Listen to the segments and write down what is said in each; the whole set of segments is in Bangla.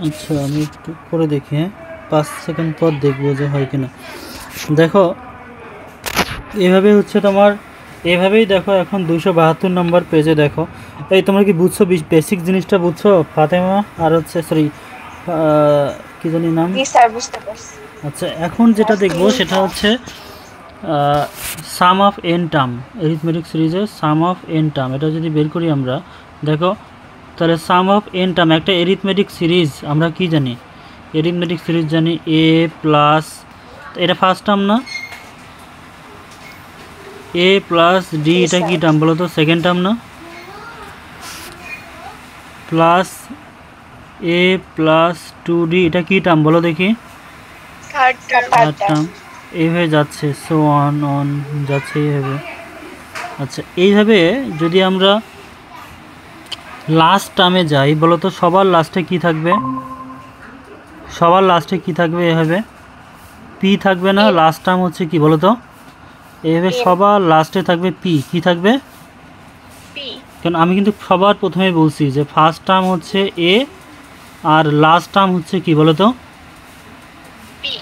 আচ্ছা আমি একটু করে দেখি, হ্যাঁ 5 সেকেন্ড পর দেখবো যে হয় কিনা। দেখো এভাবে হচ্ছে তোমার, এভাবেই দেখো এখন 272 নম্বর পেজে দেখো। এই তোমরা কি বুঝছো, বেসিক জিনিসটা বুঝছো ফাতেমা? আর হচ্ছে সরি কি জানি নাম। জি স্যার বুঝতে পারছি। আচ্ছা এখন যেটা দেখবো সেটা হচ্ছে sum of N term, arithmetic সিরিজের সাম অফ এন টার্ম। এটা যদি বের করি আমরা, দেখো তাহলে সাম অফ এন টার্ম একটা অ্যারিথমেটিক সিরিজ আমরা কি জানি, অ্যারিথমেটিক সিরিজ জানি এ প্লাস, এটা ফার্স্ট টার্ম না, এ প্লাস ডি, এটা কি টার্ম বলো তো, সেকেন্ড টার্ম না, প্লাস এ প্লাস 2d, এটা কি টার্ম বলো দেখি, থার্ড টার্ম। এইভাবে যাচ্ছে, সো অন অন যাচ্ছে এইভাবে। আচ্ছা এইভাবে যদি আমরা লাস্ট টার্মে যাই বলো তো, সবার লাস্টে কি থাকবে, সবার লাস্টে কি থাকবে, এভাবে পি থাকবে না, লাস্ট টার্ম হচ্ছে কি বলো তো, এভাবে সবার লাস্টে থাকবে পি, কি থাকবে পি। কারণ আমি কিন্তু সবার প্রথমে বলছি যে ফার্স্ট টার্ম হচ্ছে এ আর লাস্ট টার্ম হচ্ছে কি বলো তো, পি।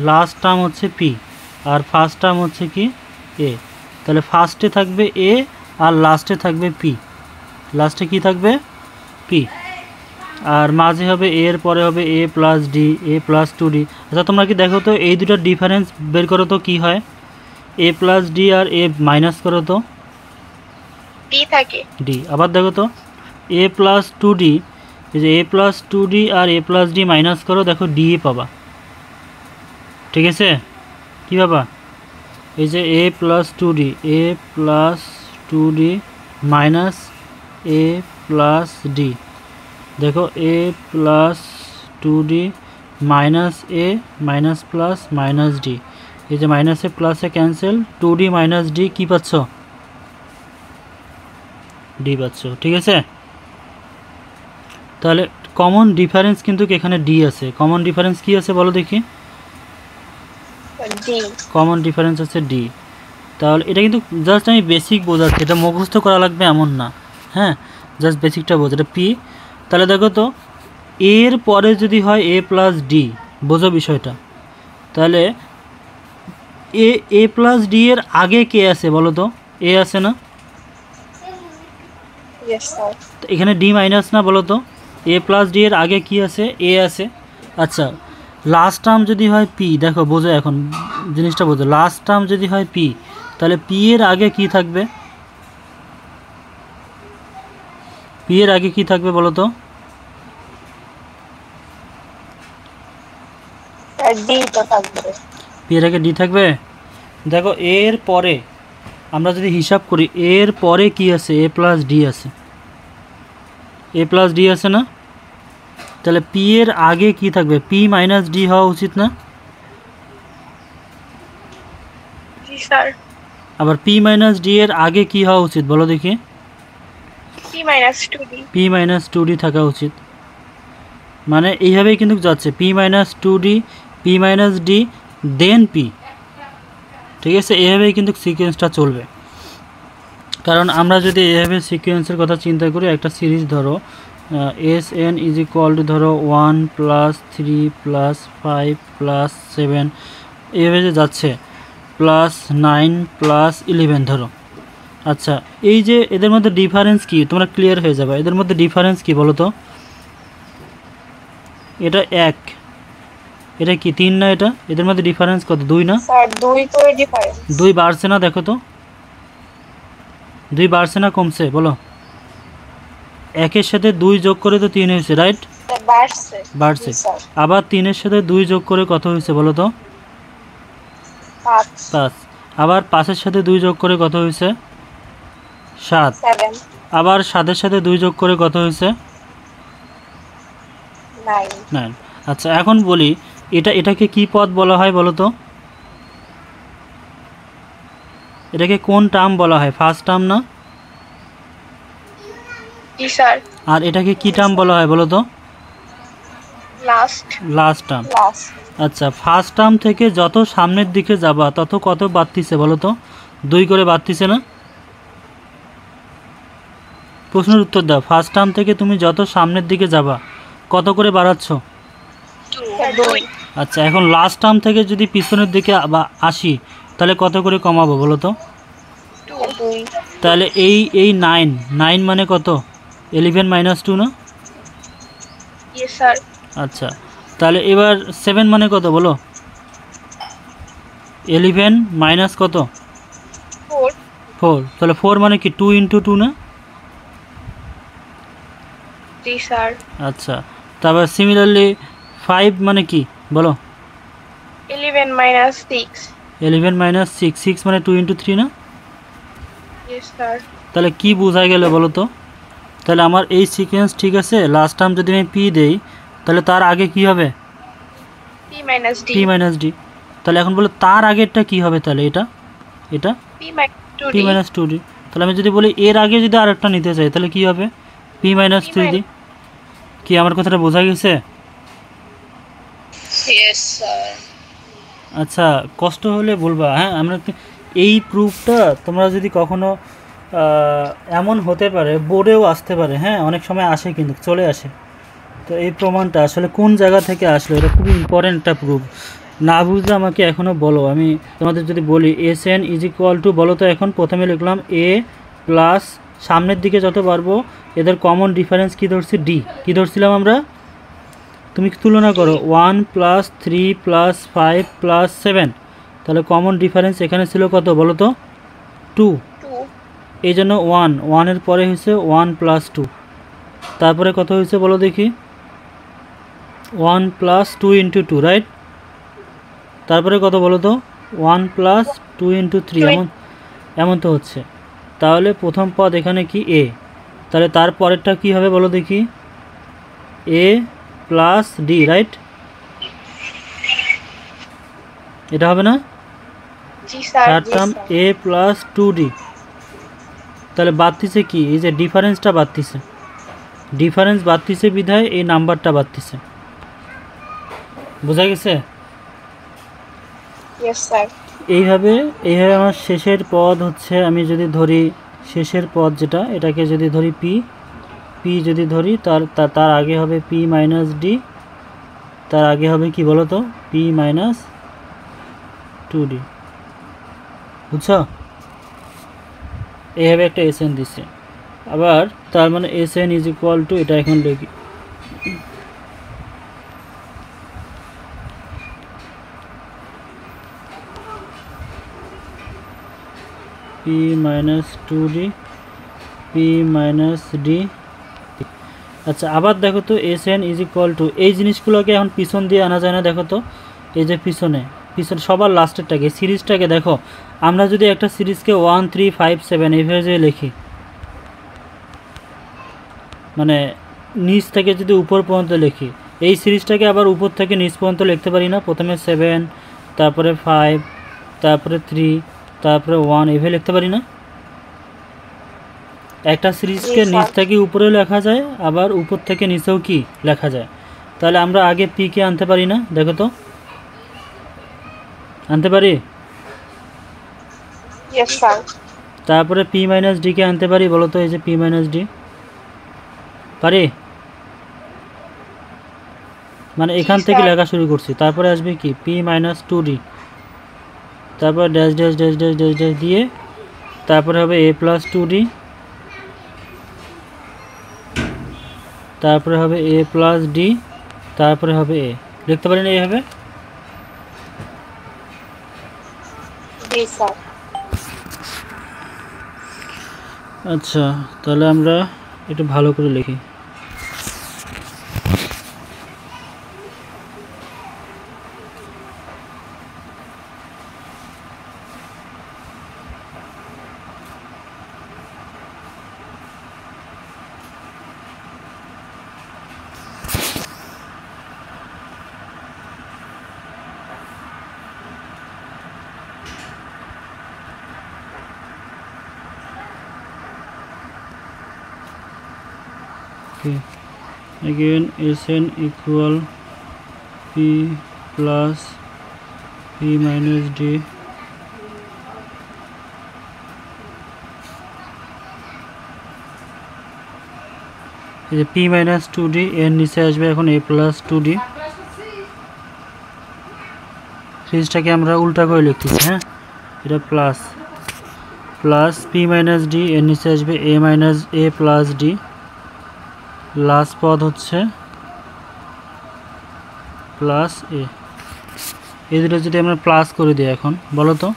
লাস্ট টার্ম হচ্ছে পি আর ফার্স্ট টার্ম হচ্ছে কি এ। তাহলে ফার্স্টে থাকবে এ আর লাস্টে থাকবে পি, লাস্টে কি থাকবে পি, আর মাঝে হবে এ এর পরে হবে A plus D, A plus 2d। আচ্ছা তোমরা কি দেখো তো এই দুটোর ডিফারেন্স বের করো তো কি হয়, এ প্লাস ডি আর এ মাইনাস করো তো ডি থাকে ডি। আবার দেখো তো এ প্লাস 2d, এই যে এ প্লাস 2d আর এ প্লাস ডি মাইনাস করো, দেখো ডি পাবা, ঠিক আছে কী পাবা, এই যে এ প্লাস 2d, এ প্লাস 2d মাইনাস এ প্লাস ডি, দেখো এ প্লাস 2d মাইনাস এ মাইনাস প্লাস মাইনাস ডি, এই যে মাইনাসে প্লাসে ক্যান্সেল, 2d মাইনাস ডি কী পাচ্ছ, ডি পাচ্ছ, ঠিক আছে। তাহলে কমন ডিফারেন্স কিন্তু এখানে ডি আছে, কমন ডিফারেন্স কি আছে বলো দেখি, ডি। কমন ডিফারেন্স আছে ডি। তাহলে এটা কিন্তু জাস্ট আমি বেসিক বোঝাচ্ছি, এটা মুখস্থ করা লাগবে এমন না, হ্যাঁ জাস্ট বেসিকটা বোঝা, এটা পি। তাহলে দেখো তো এর পরে যদি হয় এ প্লাস ডি, বোঝো বিষয়টা, তাহলে এ প্লাস ডি এর আগে কে আছে বলো তো, এ আছে না, ইয়েস স্যার। তো এখানে ডি মাইনাস না বলো তো, এ প্লাস ডি এর আগে কি আছে, এ আছে। আচ্ছা লাস্ট টার্ম যদি হয় পি, দেখো বোঝো এখন জিনিসটা বোঝো, লাস্ট টার্ম যদি হয় পি তাহলে পি এর আগে কি থাকবে, পি এর আগে কি থাকবে বলো তো, ডি তো থাকবে। পি এর আগে ডি থাকবে। দেখো এর পরে আমরা যদি হিসাব করি, এর পরে কি আছে, এ প্লাস ডি আছে, এ প্লাস ডি আছে না, তাহলে পি এর আগে কি থাকবে, পি মাইনাস ডি হওয়া উচিত না, জি স্যার। আবার পি মাইনাস ডি এর আগে কি হওয়া উচিত বলো দেখি, P minus 2d। P minus 2d থাকা উচিত। মানে এইভাবেই কিন্তু যাচ্ছে P minus 2d, P minus D, then P, ঠিক আছে এইভাবেই কিন্তু সিকোয়েন্সটা চলবে। কারণ আমরা যদি এভাবে সিকোয়েন্সের কথা চিন্তা করি, একটা সিরিজ ধরো S N is equal two ধরো 1 প্লাস 3 প্লাস 5 প্লাস 7 এইভাবে যে যাচ্ছে প্লাস 9 প্লাস 11 ধরো। আচ্ছা এই যে এদের মধ্যে ডিফারেন্স কি তোমরা ক্লিয়ার হয়ে যাবে, এদের মধ্যে ডিফারেন্স কি বলো তো, এটা 1, এটা কি 3 না, এটা এদের মধ্যে ডিফারেন্স কত, 2 না স্যার 2 করে ডিফারেন্স। 2 বাড়ছে না, দেখো তো 2 বাড়ছে না কমছে বলো, একের সাথে 2 যোগ করে তো 3 হয়েছে, রাইট, বাড়ছে। বাড়ছে। জি স্যার। আবার 3-এর সাথে 2 যোগ করে কত হয়েছে বলো তো, 5 5। আবার 5-এর সাথে 2 যোগ করে কত হয়েছে, 7। 7 আবার 7-এর সাথে 2 যোগ করে কত হয়েছে, 9 9। আচ্ছা এখন বলি এটাকে কি পদ বলা হয় বলো তো, এটাকে কোন টার্ম বলা হয়, ফার্স্ট টার্ম না, জি স্যার। আর এটাকে কি টার্ম বলা হয় বলো তো, লাস্ট টার্ম। লাস্ট। আচ্ছা ফার্স্ট টার্ম থেকে যত সামনের দিকে যাবা তত কত বাড়তিছে বলো তো, 2 করে বাড়তিছে না, প্রশ্নের উত্তর দাও, ফার্স্ট টার্ম থেকে তুমি যত সামনের দিকে যাবা কত করে বাড়াচ্ছ? স্যার 2 আচ্ছা, এখন লাস্ট টার্ম থেকে যদি পিছনের দিকে আসি তাহলে কত করে কমাবো বলো তো? 2 তাহলে এই 9 মানে কত? 11 মাইনাস 2 না? ইয়েস স্যার আচ্ছা, তাহলে এবার 7 মানে কত বলো? 11 মাইনাস কত? 4 4। তাহলে 4 মানে কি 2 ইন্টু 2 না? জি স্যার আচ্ছা, তারপর সিমিলারলি 5 মানে কি বলো? 11 minus 6 11 মাইনাস 6, 6 মানে 2 ইন্টু 3 না? ইয়েস স্যার তাহলে কি বোঝা গেল বলো তো? তাহলে আমার এই সিকোয়েন্স ঠিক আছে, লাস্ট টার্ম যদি আমি পি দেই তাহলে তার আগে কি হবে? p minus d P minus D. তাহলে এখন বলো তার আগেরটা কি হবে? তাহলে এটা p minus 2d P minus two D. তাহলে আমি যদি বলি এর আগে যদি আরেকটা নিতে চাই তাহলে কি হবে? P minus three D. কি আমার কথাটা বোঝা গেছে? ইয়েস স্যার আচ্ছা, কষ্ট হলে বলবা, হ্যাঁ। আমরা এই প্রুফটা তোমরা যদি কখনো এমন হতে পারে বোর্ডেও আসতে পারে, হ্যাঁ, অনেক সময় আসে কিন্তু চলে আসে। তো এই প্রমাণটা আসলে কোন জায়গা থেকে আসলো এটা খুবই ইম্পর্টেন্ট একটা প্রুফ। না বুঝলে আমাকে এখনও বলো, আমি তোমাদের যদি বলি S N is equal two, বলো তো এখন প্রথমে লিখলাম এ প্লাস সামনের দিকে যত পারবো এদের কমন ডিফারেন্স কী ধরছি? ডি। কী ধরছিলাম আমরা? তুমি তুলনা করো 1 প্লাস 3 প্লাস 5 প্লাস 7, তাহলে কমন ডিফারেন্স এখানে ছিল কত বলো তো? 2। এই জন্য 1 এর পরে হয়েছে 1 প্লাস 2, তারপরে কত হয়েছে বলো দেখি? 1 প্লাস 2 ইন্টু 2, রাইট? তারপরে কত বলো তো? 1 প্লাস 2 ইন্টু 3, এমন তো হচ্ছে। তাহলে প্রথম পদ এখানে কি? এ। তাহলে তারপরেরটা কি হবে বলো দেখি? A plus D, right? এটা হবে না? জি sir third term A plus 2d। তাহলে বাড়তিছে কি? এই যে ডিফারেন্সটা বাড়তিছে, ডিফারেন্স বাড়তিছে বিধায় এই নাম্বারটা বাড়তিছে। বোঝা গেছে? ইয়েস স্যার এইভাবে আমার শেষের পদ হচ্ছে, আমি যদি ধরি শেষের পদ যেটা, এটাকে যদি ধরি পি যদি ধরি তার আগে হবে পি মাইনাস ডি, তার আগে হবে কি বলো তো? P minus 2d। বুঝছো? এইভাবে একটা এস এন দিচ্ছে। আবার তার মানে S N is equal two, এটা এখন লিখি P minus 2d P minus D. আচ্ছা, আবার দেখো তো S N is equal two, এই জিনিসগুলোকে এখন পিছন দিয়ে আনা যায় না? দেখো তো, এই যে পিছনে সবার লাস্টেরটাকে সিরিজটাকে দেখো, আমরা যদি একটা সিরিজকে 1 3 5 7 এইভাবে যে লিখি, মানে নিচ থেকে যদি উপর পর্যন্ত লিখি, এই সিরিজটাকে আবার উপর থেকে নিচ পর্যন্ত লিখতে পারি না? প্রথমে 7, তারপরে 5, তারপরে 3, তারপরে 1, এইভাবে লিখতে পারি না? একটা সিরিজকে নিচ থেকে উপরেও লেখা যায়, আবার উপর থেকে নিচেও কি লেখা যায়। তাহলে আমরা আগে পি কে আনতে পারি না? দেখো তো, আনতে পারি? ইয়েস স্যার তারপরে পি মাইনাস ডি কে আনতে পারি? বলো তো, এই যে পি মাইনাস ডি, পারি? মানে এখান থেকে লেখা শুরু করছি, তারপরে আসবে কি? পি মাইনাস 2d, তারপর dash dash dash dash dash dash দিয়ে তারপরে হবে এ প্লাস 2d, তারপরে হবে এ প্লাস ডি, তারপরে হবে এ। লিখতে পারি না এইভাবে? জি স্যার আচ্ছা, তাহলে আমরা একটু ভালো করে লিখি। again Sn equal p plus p minus d এই যে পি মাইনাস টু ডি এর নিচে আসবে এখন এ প্লাস টু ডি। সিরিজটাকে আমরা উল্টা করে লিখতেছি, হ্যাঁ, এটা plus plus P minus D এর নিচে আসবে এ মাইনাস এ প্লাস ডি। লাস্ট পদ হচ্ছে প্লাস এ। এই দুটো যদি আমরা প্লাস করে দিই এখন বলো তো,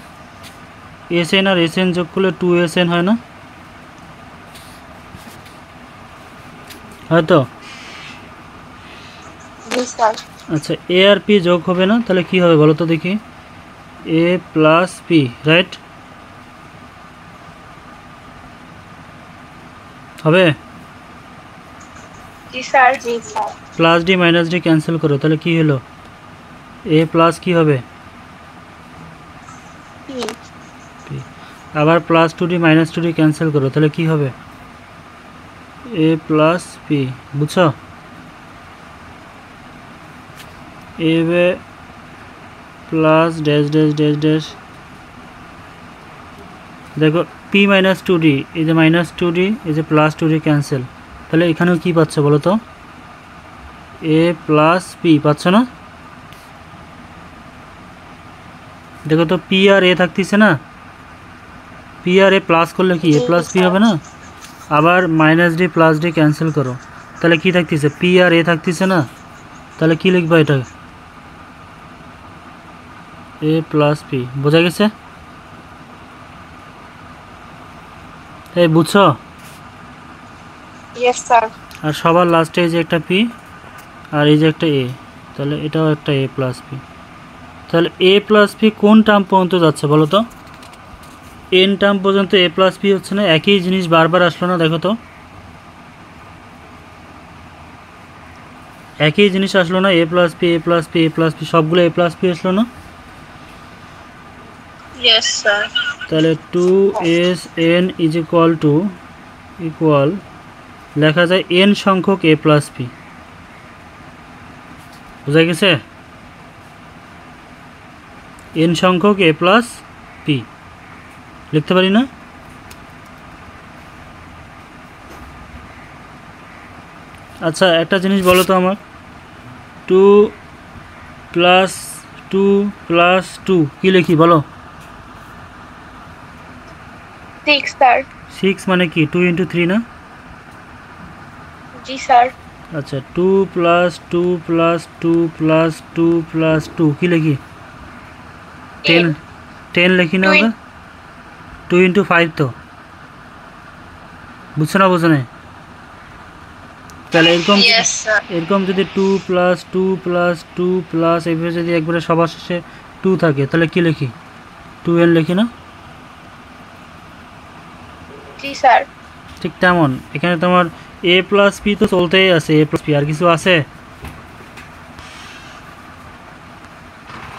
এস এন আর এস এন যোগ করলে 2SN হয় না? হয়তো। জি স্যার। আচ্ছা, এ আর পি যোগ হবে না, তাহলে কি হবে বলো তো দেখি? A plus P, right? হবে? জি স্যার। জি sir. Plus D minus D cancel করো, তাহলে কি হলো? এ প্লাস কি হবে? পি। পি। আবার plus two D minus two D cancel করো, তাহলে কি হবে? A plus P. বুঝছো? A plus dash dash dash dash, দেখো পি মাইনাস টু ডি, এই যে মাইনাস টু ডি, এই যে প্লাস টু ডি ক্যান্সেল, তাহলে এখানেও কি পাচ্ছ বলো তো? এ প্লাস পি পাচ্ছ না? দেখো তো পি আর এ থাকতেছে না, পি আর এ প্লাস করলে কি এ প্লাস পি হবে না? আবার minus D plus D cancel করো, তাহলে কি থাকতেছে? পি আর এ থাকতেছে না, তাহলে কি লিখবা এটা? A plus P. বোঝা গেছে? এই বুঝছো? Yes sir. আর সবার লাস্টে এই যে একটা পি আর এই যে একটা এ, তাহলে এটাও একটা এ প্লাস পি। তাহলে এ প্লাস পি কোন টার্ম পর্যন্ত যাচ্ছে বলো তো? এন টার্ম পর্যন্ত এ প্লাস পি হচ্ছে না? একই জিনিস বারবার আসলো না? দেখো তো, একই জিনিস আসলো না? A plus P A plus P A plus P, সবগুলো এ প্লাস পি আসলো না? Yes sir. তাহলে 2SN ইকুয়াল লেখা যায় n সংখ্যক এ প্লাস পি। বোঝা গেছে? n সংখ্যক এ প্লাস পি লিখতে পারি না? আচ্ছা, একটা জিনিস বলো তো আমার, 2 প্লাস 2 প্লাস 2 কী লিখি বলো? 6 স্যার। 6 মানে কি 2 ইন্টু 3 না? জি স্যার। আচ্ছা, 2 প্লাস 2 প্লাস 2 প্লাস 2 প্লাস 2 কী লিখি? 10 লিখি না আমরা? 2 ইন্টু 5 তো। বুঝছো না? বোঝো না? তাহলে এরকম যদি 2 প্লাস 2 প্লাস 2 প্লাস এইভাবে যদি একবারে সবার শেষে 2 থাকে, তাহলে কি লিখি? 2n লিখি না? জি স্যার। ঠিক তেমন এখানে তোমার এ প্লাস পি তো চলতেই আছে, এ প্লাস পি, আর কিছু আছে?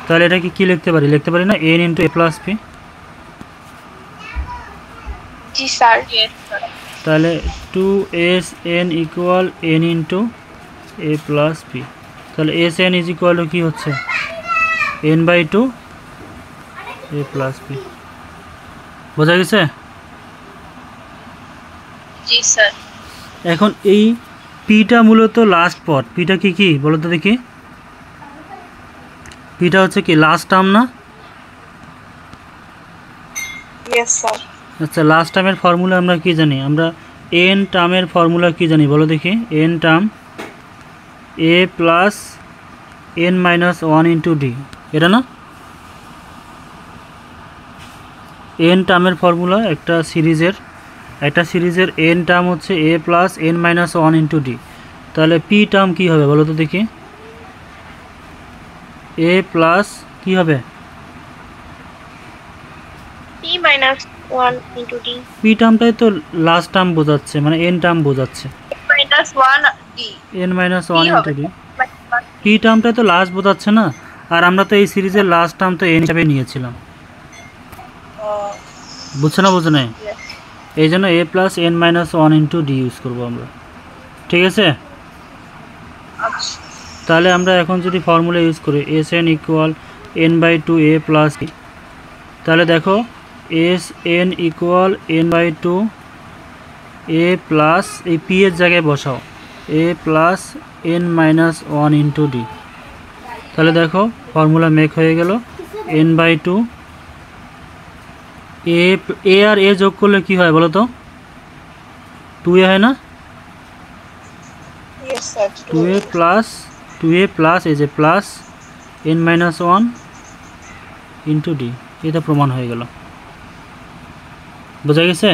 তাহলে এটাকে কি লিখতে পারি? লিখতে পারি না n into A plus P? G sir. তাহলে 2SN equal n into A plus P. তাহলে SN ইজ ইকুয়াল টু কী হচ্ছে? n/2 A plus P. বোঝা গেছে? জি স্যার। এখন এই পিটা মূলত লাস্ট পদ। পিটা কি বলো তো দেখি? পিটা হচ্ছে কি লাস্ট টার্ম না? Yes sir. আচ্ছা, লাস্ট টার্মের ফর্মুলা আমরা কি জানি? আমরা এন টার্মের ফর্মুলা কি জানি বলো দেখি? N term A plus n minus 1 into D, এটা না? এন টার্মের ফর্মুলা একটা সিরিজের এন টার্ম হচ্ছে A plus n minus 1 into D. তাহলে পি টার্ম কী হবে বলো তো দেখি? এ প্লাস কী হবে? P minus 1 into D. P টার্মটাই তো লাস্ট টার্ম বোঝাচ্ছে, মানে এন টার্ম বোঝাচ্ছে। Minus 1 D. n minus 1 into D, P টার্মটাই তো লাস্ট বোঝাচ্ছে না? আর আমরা তো এই সিরিজের লাস্ট টার্ম তো এন হিসাবে নিয়েছিলাম। বুঝছো না? বোঝো না? এই জন্য A plus n minus 1 into D use করবো আমরা। ঠিক আছে? তাহলে আমরা এখন যদি ফর্মুলা ইউজ করি SN equal n/2 A plus P, তাহলে দেখো SN equal n/2 A plus এই পি এর জায়গায় বসাও, A plus N minus one into D. তাহলে দেখো ফর্মুলা মেক হয়ে গেল এন বাই টু এ আর এ যোগ করলে কি হয় বলো তো? 2a হয় না? Yes, sir. 2a প্লাস এই যে plus N minus one into D, এটা প্রমাণ হয়ে গেল। বোঝা গেছে?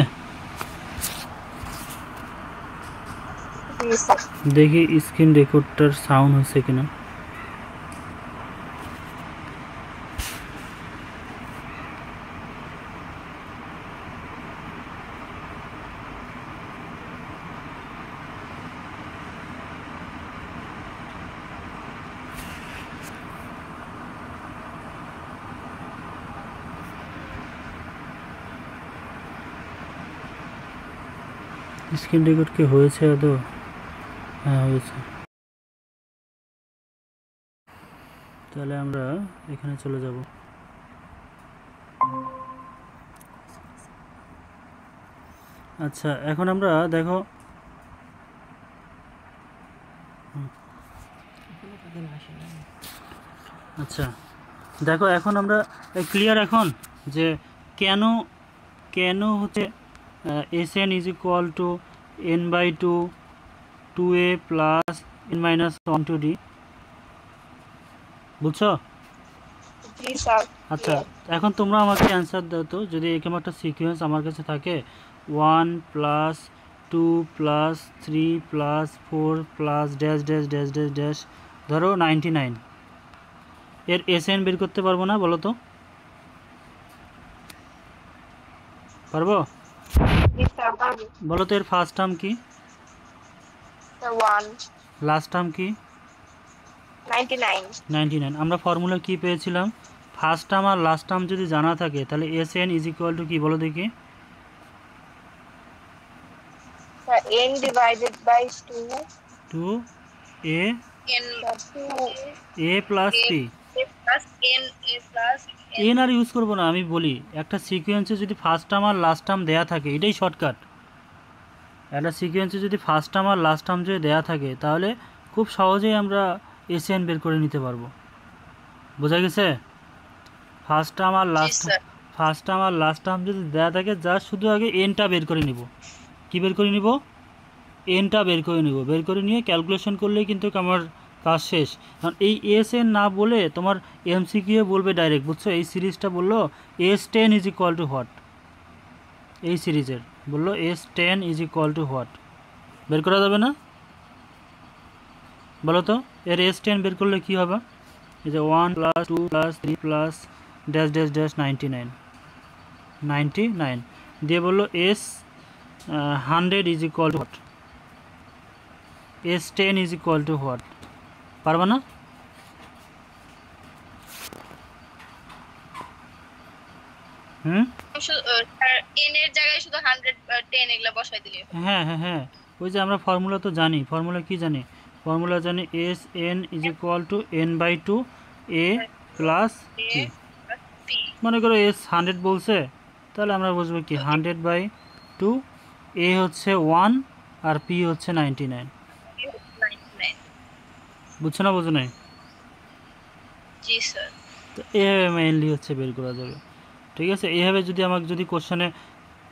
Yes, sir. দেখি স্ক্রিন রেকর্ডটার সাউন্ড হয়েছে কিনা। স্ক্রিন রেকর্ড কি হয়েছে আদৌ? হ্যাঁ হয়েছে। তাহলে আমরা এখানে চলে যাব। আচ্ছা এখন আমরা দেখো আচ্ছা দেখো এখন আমরা ক্লিয়ার এখন যে কেন কেন হচ্ছে S N is equal to N by two 2a plus N minus one two D. বুঝছো? জি স্যার। আচ্ছা এখন তোমরা আমাকে অ্যান্সার দাও তো, যদি এরকম একটা সিকোয়েন্স আমার কাছে থাকে 1 plus 2 plus 3 plus 4 plus dash dash dash dash dash ধরো 99, এর এস এন বের করতে পারবো না বলো তো? পারবো? জি স্যার পারবো। বলো তো এর ফার্স্ট টার্ম কি, স্যার 1 লাস্ট টার্ম কি? 99 99। আমরা ফর্মুলা কি পেয়েছিলাম? ফার্স্ট টার্ম আর লাস্ট টার্ম যদি জানা থাকে তাহলে S N is equal to কি বলো দেখি? Sir n divided by 2 2 a n 2 a plus P. a plus n a plus N আর ইউজ করবো না, আমি বলি একটা সিকোয়েন্সে যদি ফার্স্ট টার্ম আর লাস্ট টার্ম দেয়া থাকে, এটাই শর্টকাট। একটা সিকোয়েন্সে যদি ফার্স্ট টার্ম আর লাস্ট টার্ম যদি দেয়া থাকে তাহলে খুব সহজেই আমরা এস এন বের করে নিতে পারবো। বোঝা গেছে? ফার্স্ট টার্ম আর লাস্ট টার্ম যদি দেয়া থাকে যা শুধু আগে এনটা বের করে নিব। কি বের করে নিব? এনটা বের করে নিব। বের করে নিয়ে ক্যালকুলেশন করলেই কিন্তু আমার কাজ শেষ। কারণ এই এস এন না বলে তোমার এমসিকিউ বলবে ডাইরেক্ট, বুঝছো? এই সিরিজটা বললো S 10 is equal two what, এই সিরিজের বললো S 10 is equal two what, বের করা যাবে না? বলো তো এর এস 10 বের করলে কী হবে? এই যে 1 plus 2 plus 3 plus dash dash dash 99 দিয়ে বললো S 100 is equal two what, S 10 is equal two what. পারবা না? স্যার n এর জায়গায় শুধু 110 এগুলা বসাই দিলে হ্যাঁ হ্যাঁ হ্যাঁ, ওই যে আমরা ফর্মুলা তো জানি। ফর্মুলা কি জানি? ফর্মুলা জানি S N is equal to N by two A plus P. মনে করো এস 100 বলছে, তাহলে আমরা বুঝবো কি 100 বাই টু, এ হচ্ছে 1 আর পি হচ্ছে 99। বুঝছো না বুঝো নাই? জি স্যার। তো এভাবে মেইনলি হচ্ছে বের করা যাবে। ঠিক আছে? এইভাবে যদি আমাকে যদি কোশ্চেনে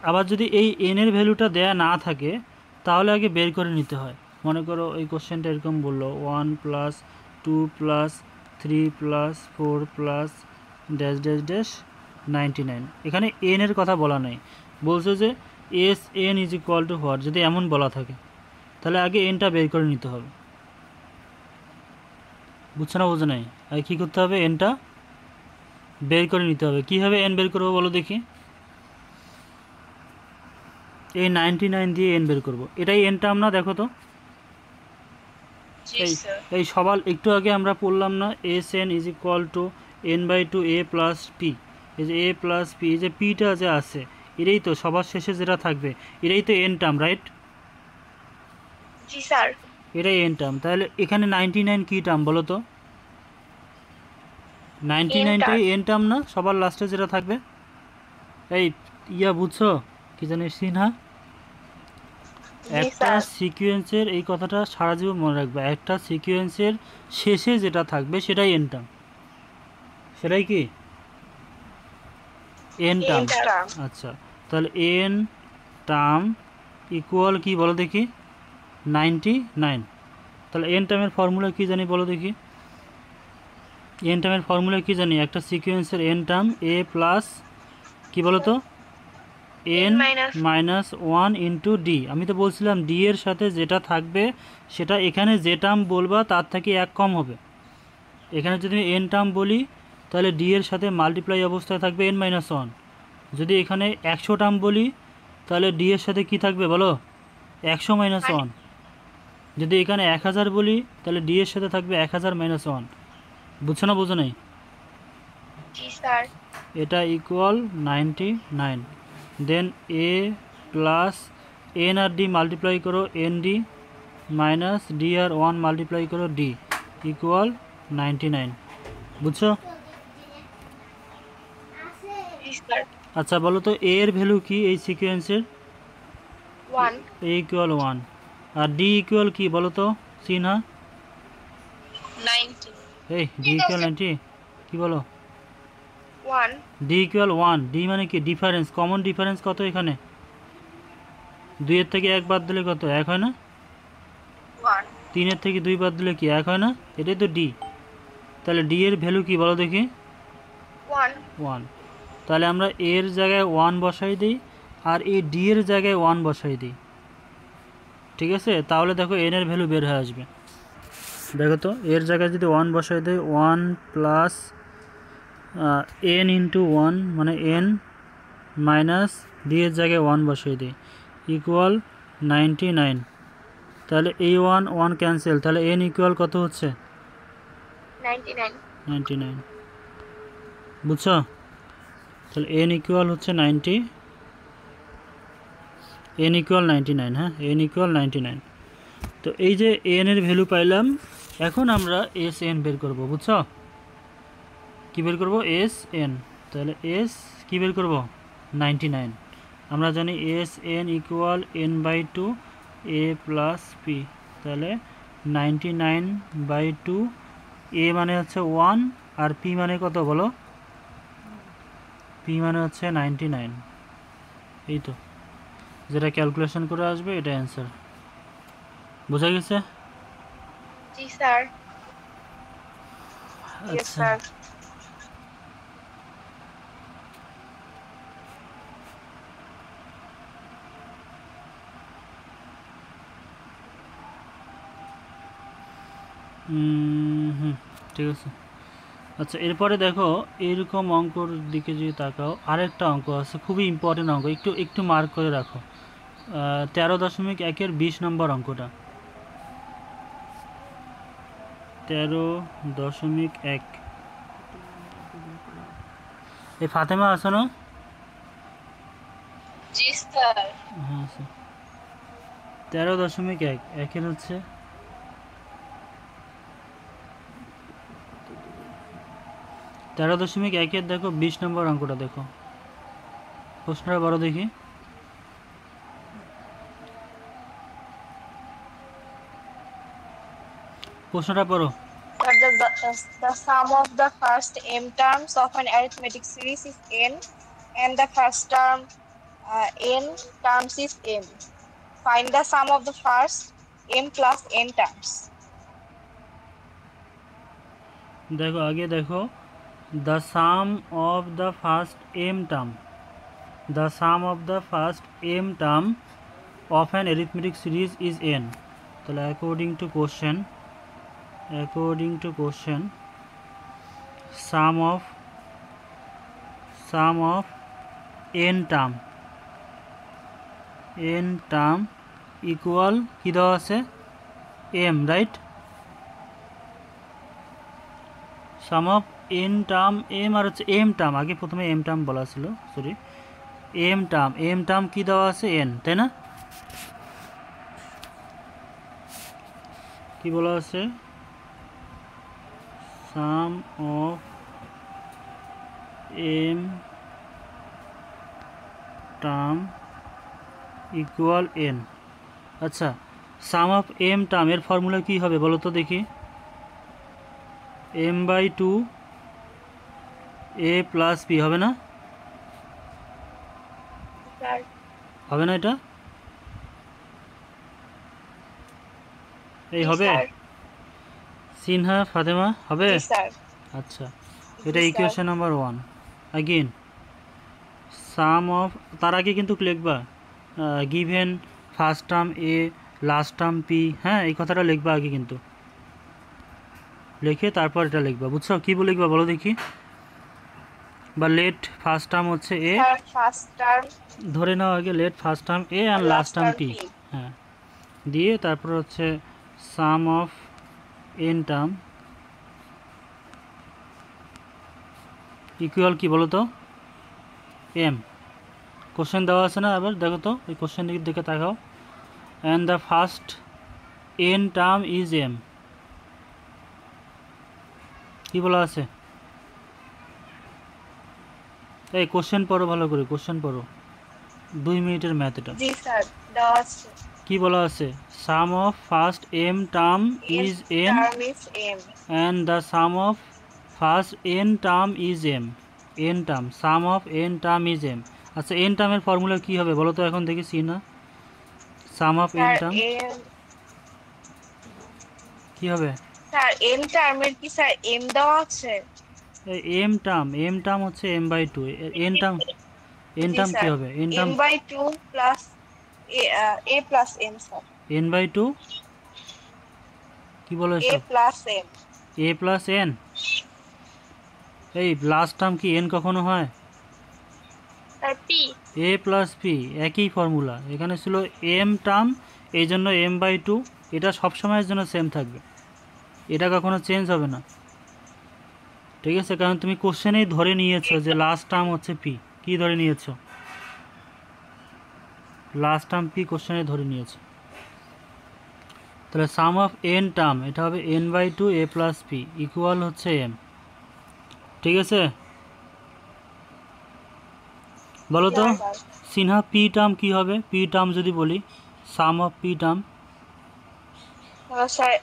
আবার যদি এই এনের ভ্যালুটা দেয়া না থাকে তাহলে আগে বের করে নিতে হয়। মনে করো এই কোশ্চেনটা এরকম বললো 1 plus 2 plus 3 plus 4 plus dash dash dash 99। এখানে এনের কথা বলা নেই, বলছে যে S N is equal two what. যদি এমন বলা থাকে তাহলে আগে এনটা বের করে নিতে হবে। বুঝছো না বোঝো নাই? আর কী করতে হবে? এনটা বের করে নিতে হবে। কীভাবে এন বের করবো বলো দেখি? এই 99 দিয়ে এন বের করবো, এটাই এন টার্ম না? দেখো তো এই সবার একটু আগে আমরা পড়লাম না S N is equal to N by two A plus P. এই যে এ প্লাস পি, এই যে পিটা যে আছে এটাই তো সবার শেষে যেটা থাকবে এটাই তো এন টার্ম, রাইট? জি স্যার। এটাই এন টার্ম। তাহলে এখানে 99 কী টার্ম বলো তো? 99টাই এন টার্ম না? সবার লাস্টে যেটা থাকবে। এই বুঝছো কি জানি সিনহা? জি একটা স্যার। সিকোয়েন্সের, এই কথাটা সারা জীবন মনে রাখবে, একটা সিকোয়েন্সের শেষে যেটা থাকবে সেটাই এন টার্ম। সেটাই কি এন টার্ম। N term. আচ্ছা, তাহলে এন টার্ম ইকুয়াল কি বলো দেখি, 99। তাহলে এন টার্মের ফর্মুলা কি জানি বলো দেখি, এন টার্মের ফর্মুলা কি জানি, একটা সিকোয়েন্সের এন টার্ম এ প্লাস কি বলো তো, N minus one into D. আমি তো বলছিলাম ডি এর সাথে যেটা থাকবে সেটা এখানে যে টার্ম বলবা তার থেকে এক কম হবে। এখানে যদি এন টার্ম বলি তাহলে ডি এর সাথে মাল্টিপ্লাই অবস্থায় থাকবে এন মাইনাস ওয়ান। যদি এখানে 100 টার্ম বলি তাহলে ডি এর সাথে কি থাকবে বলো, 100 মাইনাস ওয়ান। যদি এখানে 1000 বলি তাহলে ডি এর সাথে থাকবে 1000 মাইনাস ওয়ান। বুঝছো না বুঝো নাই? জি স্যার। এটা ইকুয়াল 99। দেন এ প্লাস এন আর ডি মাল্টিপ্লাই করো এন ডি মাইনাস ডি আর ওয়ান মাল্টিপ্লাই করো ডি ইকুয়াল 99। বুঝছো? জি স্যার। আচ্ছা বলো তো এ এর ভ্যালু কি এই সিকোয়েন্সের? 1 এ ইকুয়াল 1। আর ডি ইকুয়াল কি বলো তো সিনহা? 90 এই ডি ইকুয়াল 90 কি বলো? 1 ডি ইকুয়াল 1। ডি মানে কি ডিফারেন্স, কমন ডিফারেন্স কত এখানে? 2 এর থেকে 1 বাদ দিলে কত, 1 হয় না? 1 3 এর থেকে 2 বাদ দিলে কি 1 হয় না? এটাই তো ডি। তাহলে ডি এর ভ্যালু কি বলো দেখি? 1 1। তাহলে আমরা এর জায়গায় 1 বসাই দিই আর এই ডি এর জায়গায় 1 বসাই দিই। ঠিক আছে, তাহলে দেখো এন এর ভ্যালু বের হয়ে আসবে। দেখো তো এর জায়গায় যদি 1 বসাই দেয় 1 প্লাস এন ইন্টু 1 মানে এন মাইনাস ডি এর জায়গায় 1 বসাই দিই ইকুয়াল 99। তাহলে এই 1 1 ক্যান্সেল, তাহলে এন ইকুয়াল কত হচ্ছে? 99 99। বুঝছো? তাহলে এন ইকুয়াল হচ্ছে 90, এন ইকুয়াল 99। হ্যাঁ, এন ইকুয়াল 99। তো এই যে এন এর ভ্যালু পাইলাম, এখন আমরা এস এন বের করব। বুঝছো? কী বের করব? S N. তাহলে এস কী বের করব? 99। আমরা জানি S N equal N by two A plus P. তাহলে 99/2, এ মানে হচ্ছে 1 আর পি মানে কত বলো? পি মানে হচ্ছে 99। এই তো যেটা ক্যালকুলেশন করে আসবে এটা অ্যান্সার। বোঝা গেছে? জি স্যার। ইয়েস আচ্ছা, স্যার। হুম, ঠিক আছে। আচ্ছা, এরপরে দেখো এরকম অঙ্কর দিকে যদি তাকাও, আরেকটা অঙ্ক আছে খুবই ইম্পর্টেন্ট অঙ্ক, একটু একটু মার্ক করে রাখো। 13.1-এর 20 নম্বর অঙ্কটা। 13.1। এই ফাতেমা আছো না? জি স্যার। হ্যাঁ আছে। 13.1 একের হচ্ছে 13.1-এর দেখো 20 নম্বর অঙ্কটা দেখো, প্রশ্নটা বড় দেখি। প্রশ্নটা পড়ো। But the sum of the first m terms of an arithmetic series is n, and the first term n terms is m. Find the sum of the first m plus n terms. দেখো আগে দেখো, the sum of the first M term, the sum of the first M term of an arithmetic series is N. তাহলে according to question, sum of N term equal কী দেওয়া আছে? M, right? Sum of N term M আর হচ্ছে এম টার্ম, আগে প্রথমে এম টার্ম বলা ছিল, সরি, এম টার্ম কী দেওয়া আছে? এন, তাই না? কি বলা আছে? Sum of M term equal N. আচ্ছা, সাম অফ এম টার্ম এর ফর্মুলা কী হবে বলো তো দেখি? m/2 a প্লাস পি হবে না? স্যার হবে না এটা? এই জি হবে? স্যার সিনহা ফাতেমা হবে? জি স্যার আচ্ছা, জি এটা sir equation number 1। Again some of, তার আগে কিন্তু লিখবা গিভেন ফার্স্ট টার্ম এ লাস্ট টার্ম পি, হ্যাঁ এই কথাটা লিখবা আগে, কিন্তু লিখে তারপর এটা লিখবা, বুঝছো? কী বলে লিখবা বলো দেখি? বা লেট ফার্স্ট টার্ম হচ্ছে এ, স্যার ফার্স্ট টার্ম ধরে নাও আগে লেট ফার্স্ট টার্ম এ আর and last last term term P, P. হ্যাঁ, দিয়ে তারপর হচ্ছে sum of N term equal কি বলো তো? এম। কোশ্চেন দেওয়া আছে না? আবার দেখো তো এই কোশ্চেন দিকে তাকাও। And the first N term is M, কী বলা আছে? এই কোশ্চেন পড়ো ভালো করে, কোশ্চেন পড়ো, 2 মিনিটের ম্যাথ এটা। জি স্যার দেওয়া আছে। কী বলা আছে? Sum of first M term N is N term is M. And the sum of first N term is M. N term, sum of N term is M. আচ্ছা, এন টার্মের ফর্মুলা কী হবে বলো তো এখন দেখি? সি না, sum of N sir term M কী হবে? স্যার এন টার্মের কি স্যার এম দেওয়া আছে? এম টার্ম হচ্ছে m/2, এন টার্ম, এন জি টার্ম কী স্যার হবে? N M term by two plus A plus M sir. n/2, কী বলো এ এসব? Plus M A plus N. এই লাস্ট টার্ম কি এন কখনো হয়? Sir P. A plus P, একই ফর্মুলা। এখানে ছিল এম টার্ম, এই জন্য m/2, এটা সবসময়ের জন্য সেম থাকবে, এটা কখনো চেঞ্জ হবে না, ঠিক আছে? কারণ তুমি কোশ্চেনেই ধরে নিয়েছো যে লাস্ট টার্ম হচ্ছে পি। কী ধরে নিয়েছো? লাস্ট টার্ম পি কোশ্চেনে ধরে নিয়েছো। তাহলে সাম অফ এন টার্ম এটা হবে n/2 a plus P equal হচ্ছে এম, ঠিক আছে? বলো তো স্যার সিনহা, পি টার্ম কী হবে? পি টার্ম যদি বলি, sum of P term sir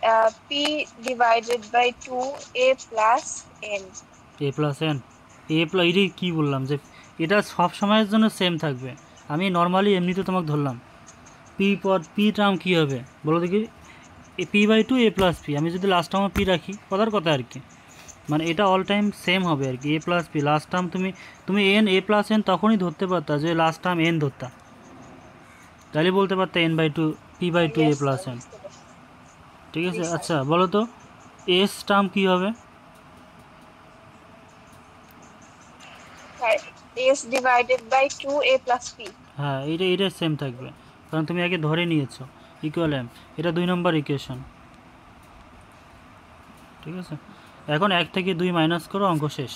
P divided by two A plus N. A plus N, A plus, এটাই কী বললাম যে এটা সব সময়ের জন্য সেম থাকবে। আমি নর্মালি এমনিতে তোমাকে ধরলাম। পি টার্ম কী হবে বলো দেখি? p/2 a প্লাস পি, আমি যদি লাস্ট টার্মে পি রাখি, কথার কথা আর কি, মানে এটা অল টাইম সেম হবে আর কি। এ প্লাস পি লাস্ট টার্ম, তুমি এন এ প্লাস এন তখনই ধরতে পারতা যে লাস্ট টার্ম এন ধরতা, তাহলে বলতে পারতা n/2 p/2 a yes plus sir N, বুঝতে পারছি। ঠিক জি আছে? স্যার আচ্ছা বলো তো এস টার্ম কী হবে? Sir S divided by two A plus P. হ্যাঁ, এটা সেম থাকবে, কারণ তুমি আগে ধরে নিয়েছো ইকুয়াল এম। এটা 2 নম্বর ইকুয়েশন, ঠিক আছে? এখন 1 থেকে 2 মাইনাস করো, অঙ্ক শেষ।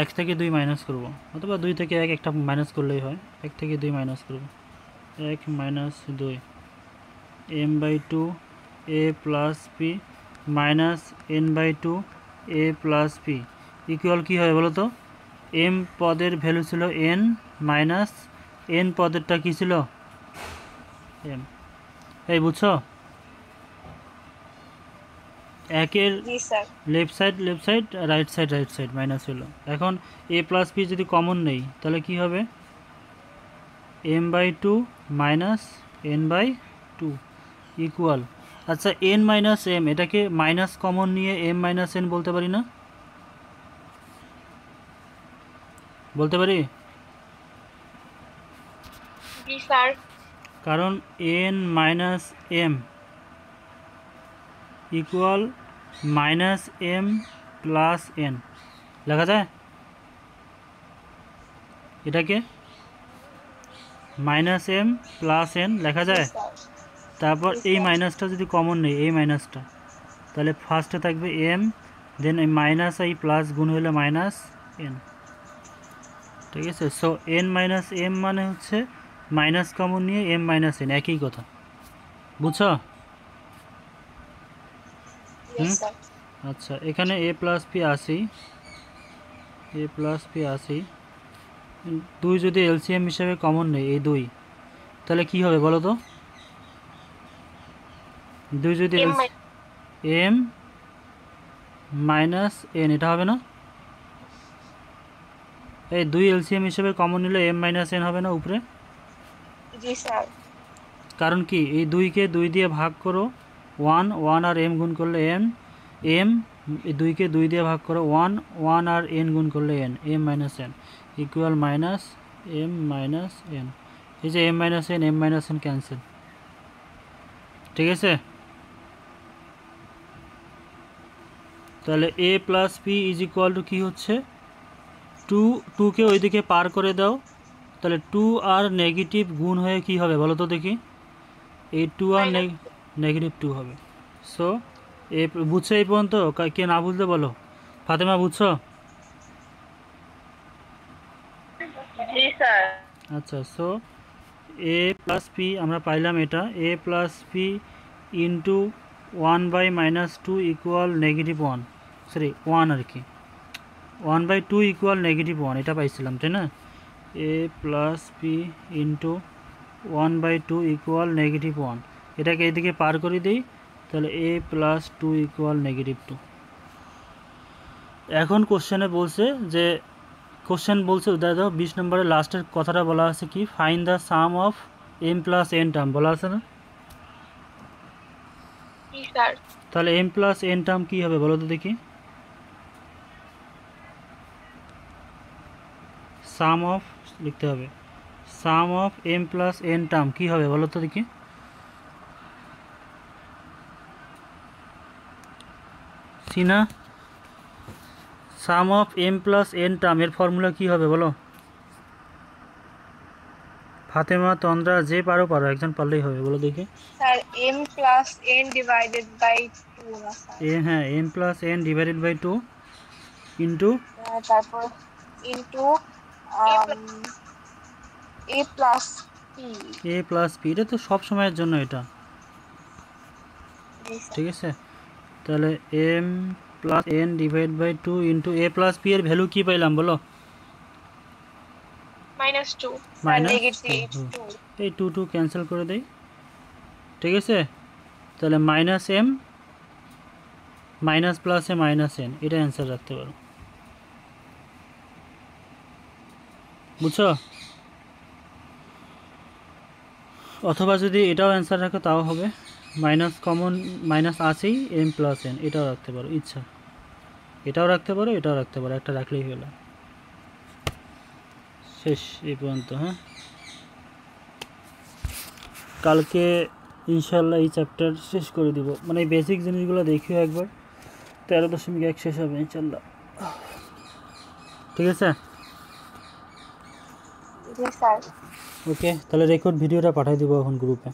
1 থেকে 2 মাইনাস করবো, অথবা 2 থেকে 1 একটা মাইনাস করলেই হয়। 1 থেকে 2 মাইনাস করবো, 1 minus 2 m/2 a plus P minus n/2 a plus P equal কী হবে বলো তো? এম পদের ভ্যালু ছিল এন, মাইনাস এন পদেরটা কী ছিল? এম। এই বুঝছো? একের জি sir left side, right side minus হলো। এখন এ প্লাস পি যদি কমন নেই তাহলে কি হবে? m/2 মাইনাস n/2 ইকুয়াল, আচ্ছা n মাইনাস এম, এটাকে মাইনাস কমন নিয়ে m মাইনাস এন বলতে পারি না? বলতে পারি, জি স্যার কারণ n minus M equal minus M plus N লেখা যায়। এটাকে মাইনাস এম প্লাস এন লেখা জি যায়। স্যার তারপর জি এই স্যার মাইনাসটা যদি কমন নেই, এই মাইনাসটা, তাহলে ফার্স্টে থাকবে এম, দেন এই মাইনাস এই প্লাস গুণ হলে মাইনাস এন, ঠিক আছে? সো এন মাইনাস এম মানে হচ্ছে মাইনাস কমন নিয়ে এম মাইনাস এন, একই কথা, বুঝছো? ইয়েস স্যার আচ্ছা, এখানে এ প্লাস পি আসি, এ প্লাস পি আসি, 2 যদি এলসিএম হিসাবে কমন নেই এই 2, তাহলে কি হবে বলো তো? দুই যদি এম মাইনাস এন, এটা হবে না? এই দুই এলসিএম হিসেবে কমন নিলে এম মাইনাস এন হবে না উপরে? জি স্যার। কারণ কি, এই দুইকে দুই দিয়ে ভাগ করো, ওয়ান, ওয়ান আর এম গুণ করলে এম, এম এই দুইকে দুই দিয়ে ভাগ করো, ওয়ান, ওয়ান আর এন গুণ করলে N, M minus N equal minus M minus N. এই যে এম মাইনাস এন ক্যান্সেল, ঠিক আছে? তাহলে A plus P is equal to কী হচ্ছে, টুকে ওইদিকে পার করে দাও, তাহলে টু আর নেগেটিভ গুণ হয়ে কি হবে বলো তো দেখি? এই টু আর নেগেটিভ টু হবে। সো এ বুঝছো এই পর্যন্ত? কে না বুঝতে বলো। ফাতেমা বুঝছো? জি স্যার। আচ্ছা, সো এ প্লাস পি আমরা পাইলাম এটা, A plus P into one by minus two equal negative one, sorry one আর কি, one by two equal negative one, এটা পাইছিলাম তাই না? A plus P into one by two equal negative one, এটাকে এইদিকে পার করে দিই, তাহলে A plus two equal negative two. এখন কোশ্চেনে বলছে যে, দেখো 20 নম্বরের লাস্টের কথাটা বলা আছে কি, find the sum of M plus N term বলা আছে না? তাহলে এম প্লাস এন টার্ম কী হবে বলো তো দেখি? সাম অফ লিখতে হবে, sum of M plus N term কী হবে বলো তো দেখি? Sina, sum of M plus N term এর ফর্মুলা কী হবে বলো? ফাতেমা, তন্দ্রা, যে পারো একজন পারলেই হবে, বলো দেখি। Sir m plus n divided by 2 না স্যার? হ্যাঁ, M plus N divided by 2 into তারপর ইনটু a প্লাস p। এটা তো সব সময়ের জন্য এটা, ঠিক আছে? তাহলে M plus N divide by 2 into A plus P এর ভ্যালু কী পাইলাম বলো? -2 এই টু ক্যান্সেল করে দেই, ঠিক আছে? তাহলে মাইনাস এম মাইনাস প্লাস এ মাইনাস এন, এটা অ্যান্সার রাখতে পারো, বুঝছো? অথবা যদি এটাও অ্যান্সার রাখো তাও হবে, মাইনাস কমন, মাইনাস আছেই, এম প্লাস এন এটাও রাখতে পারো ইচ্ছা, এটাও রাখতে পারো, এটাও রাখতে পারো, একটা রাখলেই হলো, শেষ এই পর্যন্ত। হ্যাঁ, কালকে ইনশাল্লাহ এই চ্যাপ্টার শেষ করে দিব, মানে এই বেসিক জিনিসগুলো দেখিও একবার, 13.1 শেষ হবে ইনশাল্লাহ, ঠিক আছে? ওকে, তাহলে রেকর্ড ভিডিওটা পাঠিয়ে দিব এখন গ্রুপে।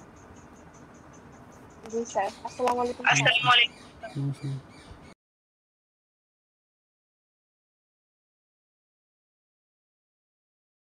জি স্যার। আসসালামু আলাইকুম।